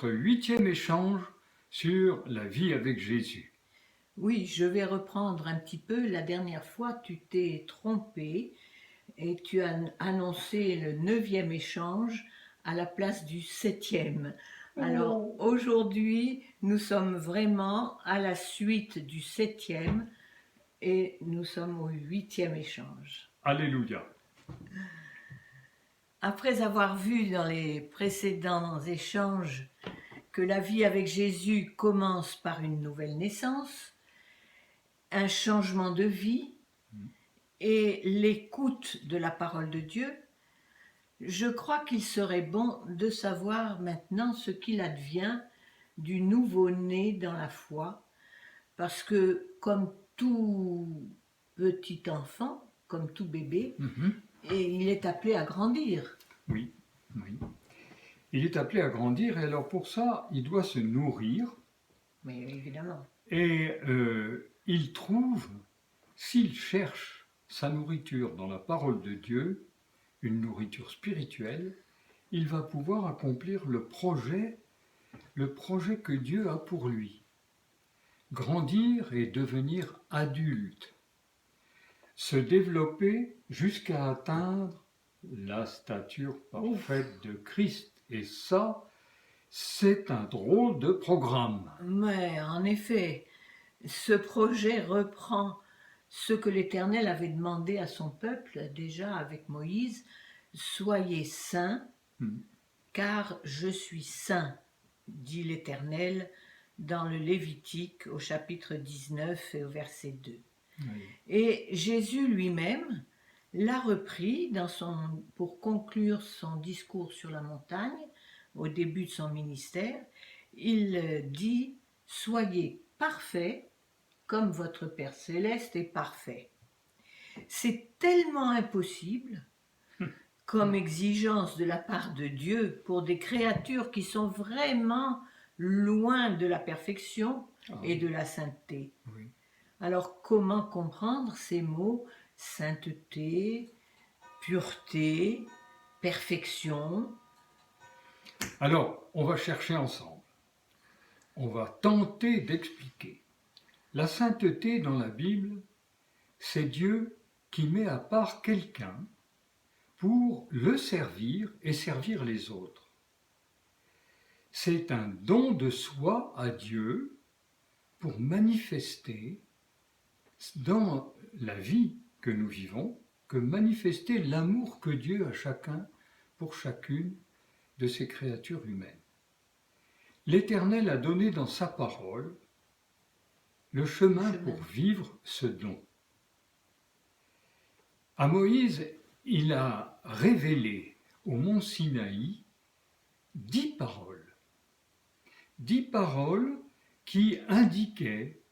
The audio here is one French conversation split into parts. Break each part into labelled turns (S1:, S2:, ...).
S1: notre 8e échange sur la vie avec Jésus.
S2: Oui, je vais reprendre un petit peu. La dernière fois, tu t'es trompé et tu as annoncé le 9e échange à la place du 7e. Alors aujourd'hui, nous sommes vraiment à la suite du 7e et nous sommes au 8e échange.
S1: Alléluia.
S2: Après avoir vu dans les précédents échanges que la vie avec Jésus commence par une nouvelle naissance, un changement de vie et l'écoute de la parole de Dieu, je crois qu'il serait bon de savoir maintenant ce qu'il advient du nouveau-né dans la foi, parce que comme tout petit enfant, comme tout bébé, et il est appelé à grandir.
S1: Oui, oui. Il est appelé à grandir et alors pour ça, il doit se nourrir.
S2: Mais évidemment.
S1: Et il trouve, s'il cherche sa nourriture dans la parole de Dieu, une nourriture spirituelle, il va pouvoir accomplir le projet que Dieu a pour lui. Grandir et devenir adulte. Se développer jusqu'à atteindre la stature parfaite de Christ. Et ça, c'est un drôle de programme.
S2: Mais en effet, ce projet reprend ce que l'Éternel avait demandé à son peuple déjà avec Moïse, « Soyez saints, car je suis saint », dit l'Éternel dans le Lévitique au chapitre 19 et au verset 2. Oui. Et Jésus lui-même l'a repris pour conclure son discours sur la montagne, au début de son ministère. Il dit « Soyez parfaits comme votre Père céleste est parfait ». C'est tellement impossible comme exigence de la part de Dieu pour des créatures qui sont vraiment loin de la perfection et de la sainteté. Oui. Alors comment comprendre ces mots sainteté, pureté, perfection?
S1: Alors, on va chercher ensemble. On va tenter d'expliquer. La sainteté dans la Bible, c'est Dieu qui met à part quelqu'un pour le servir et servir les autres. C'est un don de soi à Dieu pour manifester dans la vie que nous vivons, que manifester l'amour que Dieu a chacun pour chacune de ses créatures humaines. L'Éternel a donné dans sa parole le chemin pour vivre ce don. À Moïse, il a révélé au mont Sinaï 10 paroles. 10 paroles qui indiquaient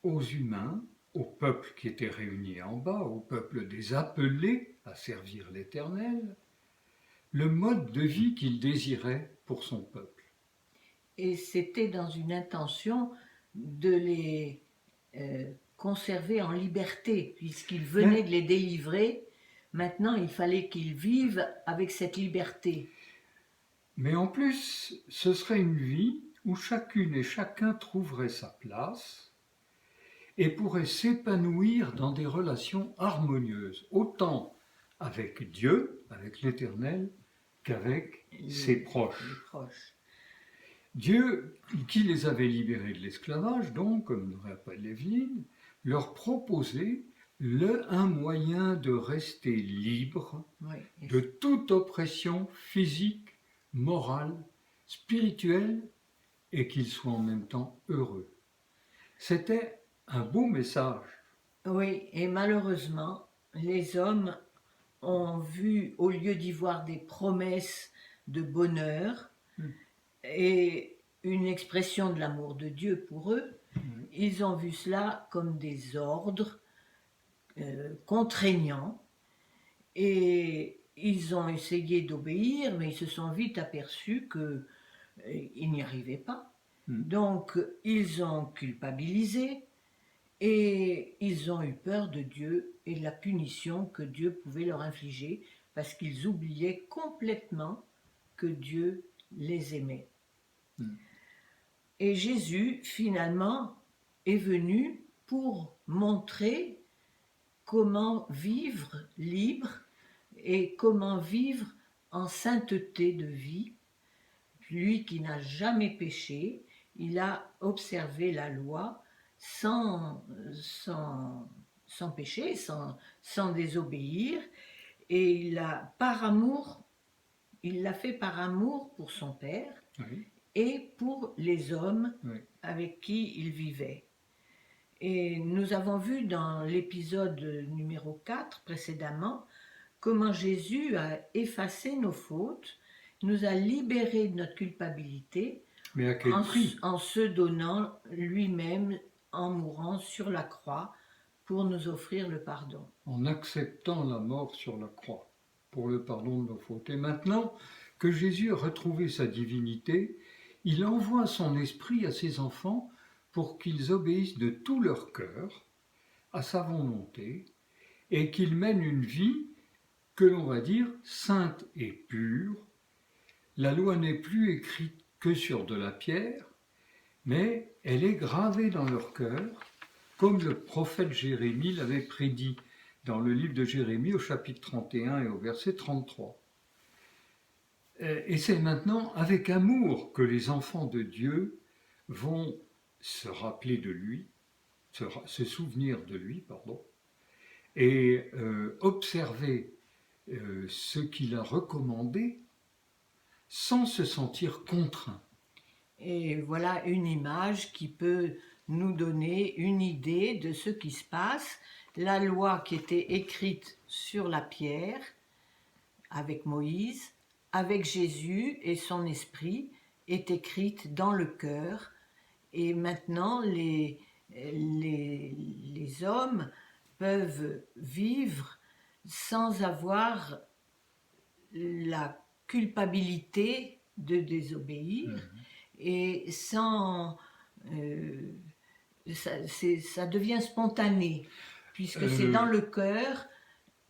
S1: aux humains, au peuple qui était réuni en bas, au peuple des appelés à servir l'Éternel, le mode de vie qu'il désirait pour son peuple.
S2: Et c'était dans une intention de les conserver en liberté, puisqu'il venait de les délivrer. Maintenant, il fallait qu'ils vivent avec cette liberté.
S1: Mais en plus, ce serait une vie où chacune et chacun trouverait sa place et pourrait s'épanouir dans des relations harmonieuses, autant avec Dieu, avec l'Éternel, qu'avec ses proches. Dieu, qui les avait libérés de l'esclavage, donc, comme nous rappelle Évelyne, leur proposait un moyen de rester libre de toute oppression physique, morale, spirituelle, et qu'ils soient en même temps heureux. C'était un beau message.
S2: Oui, et malheureusement, les hommes ont vu, au lieu d'y voir des promesses de bonheur et une expression de l'amour de Dieu pour eux, ils ont vu cela comme des ordres contraignants et ils ont essayé d'obéir, mais ils se sont vite aperçus qu'ils n'y arrivaient pas. Donc, ils ont culpabilisé et ils ont eu peur de Dieu et de la punition que Dieu pouvait leur infliger parce qu'ils oubliaient complètement que Dieu les aimait. Et Jésus, finalement, est venu pour montrer comment vivre libre et comment vivre en sainteté de vie. Lui qui n'a jamais péché, il a observé la loi sans péché, sans désobéir, et il l'a fait par amour pour son Père et pour les hommes avec qui il vivait. Et nous avons vu dans l'épisode numéro 4 précédemment comment Jésus a effacé nos fautes, nous a libérés de notre culpabilité.
S1: Mais à quel prix ?
S2: En se donnant lui-même, en mourant sur la croix pour nous offrir le pardon.
S1: En acceptant la mort sur la croix pour le pardon de nos fautes. Et maintenant que Jésus a retrouvé sa divinité, il envoie son esprit à ses enfants pour qu'ils obéissent de tout leur cœur à sa volonté et qu'ils mènent une vie que l'on va dire sainte et pure. La loi n'est plus écrite que sur de la pierre, mais elle est gravée dans leur cœur, comme le prophète Jérémie l'avait prédit dans le livre de Jérémie au chapitre 31 et au verset 33. Et c'est maintenant avec amour que les enfants de Dieu vont se rappeler de lui, se souvenir de lui, et observer ce qu'il a recommandé sans se sentir contraint.
S2: Et voilà une image qui peut nous donner une idée de ce qui se passe. La loi qui était écrite sur la pierre avec Moïse, avec Jésus et son esprit, est écrite dans le cœur. Et maintenant, les hommes peuvent vivre sans avoir la culpabilité de désobéir et sans... ça devient spontané, puisque c'est dans le cœur,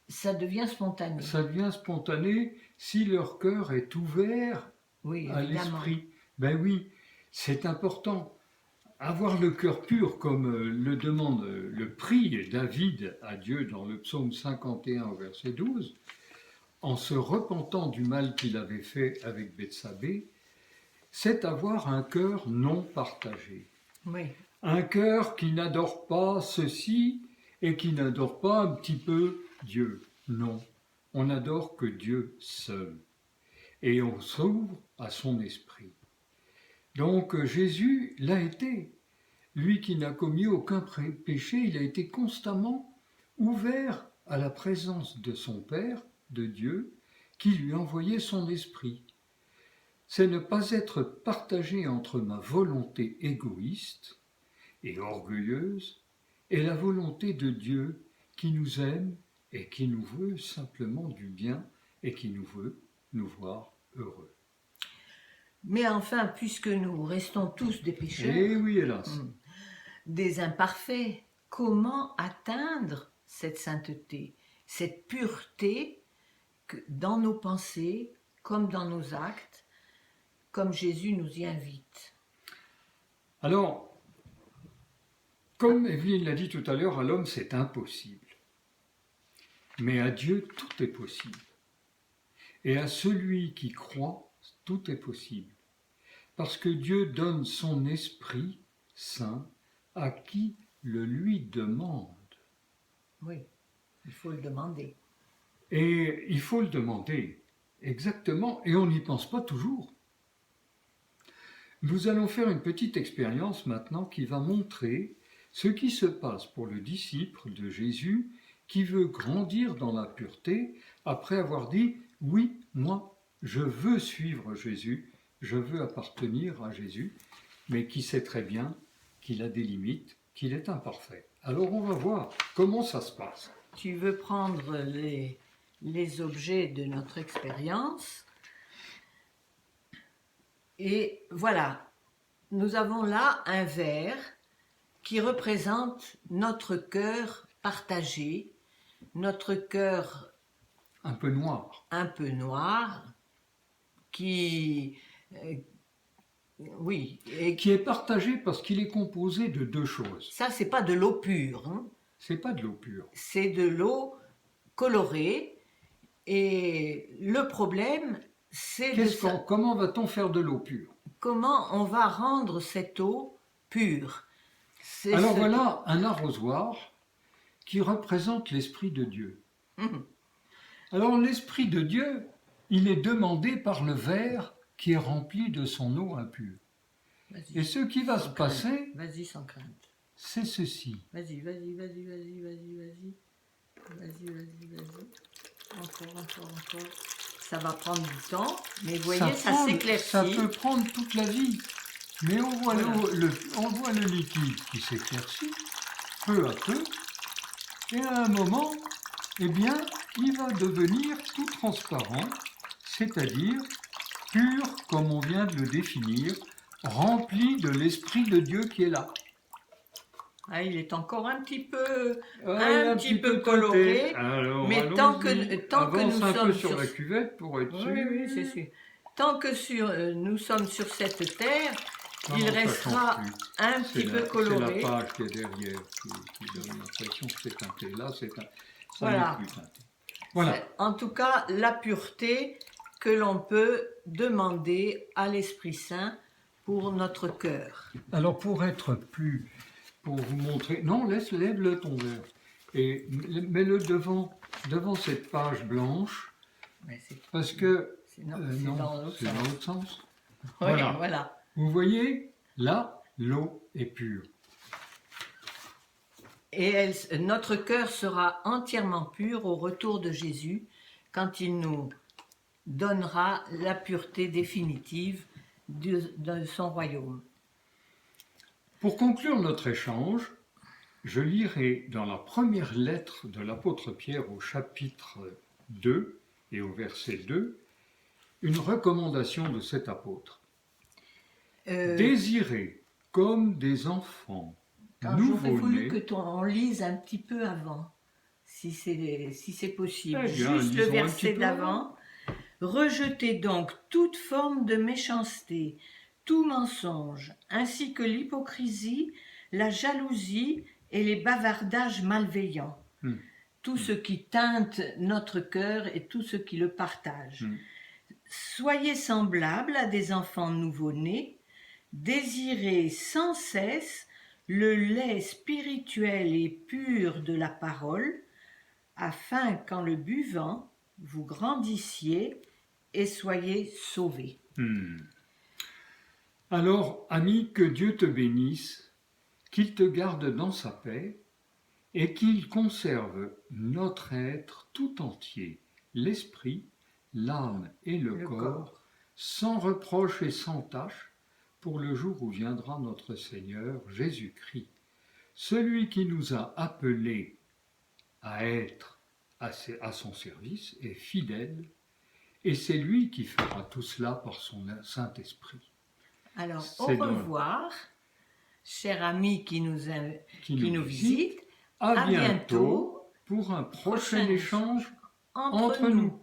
S2: ça devient spontané.
S1: Ça devient spontané si leur cœur est ouvert à l'esprit. Ben oui, c'est important. Avoir le cœur pur, comme le demande le prie David à Dieu dans le psaume 51 au verset 12, en se repentant du mal qu'il avait fait avec Bethsabée, c'est avoir un cœur non partagé.
S2: Oui.
S1: Un cœur qui n'adore pas ceci et qui n'adore pas un petit peu Dieu. Non, on n'adore que Dieu seul. Et on s'ouvre à son esprit. Donc Jésus l'a été. Lui qui n'a commis aucun péché, il a été constamment ouvert à la présence de son Père, de Dieu, qui lui envoyait son esprit. C'est ne pas être partagé entre ma volonté égoïste et orgueilleuse et la volonté de Dieu qui nous aime et qui nous veut simplement du bien et qui nous veut nous voir heureux.
S2: Mais enfin, puisque nous restons tous des pécheurs,
S1: eh oui, hélas,
S2: des imparfaits, comment atteindre cette sainteté, cette pureté que dans nos pensées comme dans nos actes, comme Jésus nous y invite?
S1: Alors, comme Evelyne l'a dit tout à l'heure, à l'homme c'est impossible. Mais à Dieu tout est possible. Et à celui qui croit, tout est possible. Parce que Dieu donne son Esprit Saint à qui le lui demande.
S2: Oui, il faut le demander.
S1: Et il faut le demander, exactement, et on n'y pense pas toujours. Nous allons faire une petite expérience maintenant qui va montrer ce qui se passe pour le disciple de Jésus qui veut grandir dans la pureté après avoir dit « Oui, moi, je veux suivre Jésus, je veux appartenir à Jésus », mais qui sait très bien qu'il a des limites, qu'il est imparfait. Alors on va voir comment ça se passe.
S2: Tu veux prendre les objets de notre expérience. Et voilà, nous avons là un verre qui représente notre cœur partagé, notre cœur
S1: un peu noir,
S2: qui Oui, et
S1: qui est partagé parce qu'il est composé de deux choses.
S2: ça, c'est pas de l'eau pure, hein.
S1: C'est pas de l'eau pure.
S2: C'est de l'eau colorée. Et le problème, c'est
S1: Comment va-t-on faire de l'eau pure?
S2: comment on va rendre cette eau pure.
S1: Alors voilà un arrosoir qui représente l'Esprit de Dieu.
S2: Mhm.
S1: Alors l'Esprit de Dieu, il est demandé par le verre qui est rempli de son eau impure. Et ce qui va se passer,
S2: vas-y sans crainte.
S1: C'est ceci.
S2: Vas-y. Encore. Ça va prendre du temps, mais vous voyez, ça s'éclaircit.
S1: Ça peut prendre toute la vie. Mais on voit, on voit le liquide qui s'éclaircit peu à peu. Et à un moment, eh bien, il va devenir tout transparent, c'est-à-dire pur, comme on vient de le définir, rempli de l'Esprit de Dieu qui est là.
S2: Ah, il est encore un petit peu,
S1: un
S2: petit peu coloré,
S1: alors,
S2: mais tant que nous
S1: un
S2: sommes
S1: peu sur la cuvette pour être sûr.
S2: Oui, c'est sûr. Tant que nous sommes sur cette terre, il restera un petit peu coloré.
S1: C'est la page qui est derrière qui donne l'impression que c'est teinté. Là, ça
S2: voilà.
S1: n'est plus teinté. Voilà.
S2: En tout cas, la pureté que l'on peut demander à l'Esprit Saint pour notre cœur.
S1: Alors, pour vous montrer, non, lève-le ton verre et mets-le devant cette page blanche, parce que
S2: non, c'est dans
S1: l'autre sens.
S2: Oui, voilà.
S1: Vous voyez, là, l'eau est pure.
S2: Et notre cœur sera entièrement pur au retour de Jésus, quand il nous donnera la pureté définitive de son royaume.
S1: Pour conclure notre échange, je lirai dans la première lettre de l'apôtre Pierre au chapitre 2 et au verset 2, une recommandation de cet apôtre. Désirez comme des enfants nouveau-nés.
S2: J'aurais voulu qu'on lise un petit peu avant, si c'est possible.
S1: Bien,
S2: juste le verset d'avant. Rejetez donc toute forme de méchanceté, tout mensonge, ainsi que l'hypocrisie, la jalousie et les bavardages malveillants. Tout ce qui teinte notre cœur et tout ce qui le partage. Soyez semblables à des enfants nouveau-nés, désirez sans cesse le lait spirituel et pur de la parole, afin qu'en le buvant, vous grandissiez et soyez sauvés.
S1: Alors, ami, que Dieu te bénisse, qu'il te garde dans sa paix, et qu'il conserve notre être tout entier, l'esprit, l'âme et le corps, sans reproche et sans tache, pour le jour où viendra notre Seigneur Jésus-Christ, celui qui nous a appelés à être à son service est fidèle, et c'est lui qui fera tout cela par son Saint-Esprit.
S2: Alors, au revoir, chers amis qui nous visitent.
S1: À bientôt pour un prochain échange entre nous.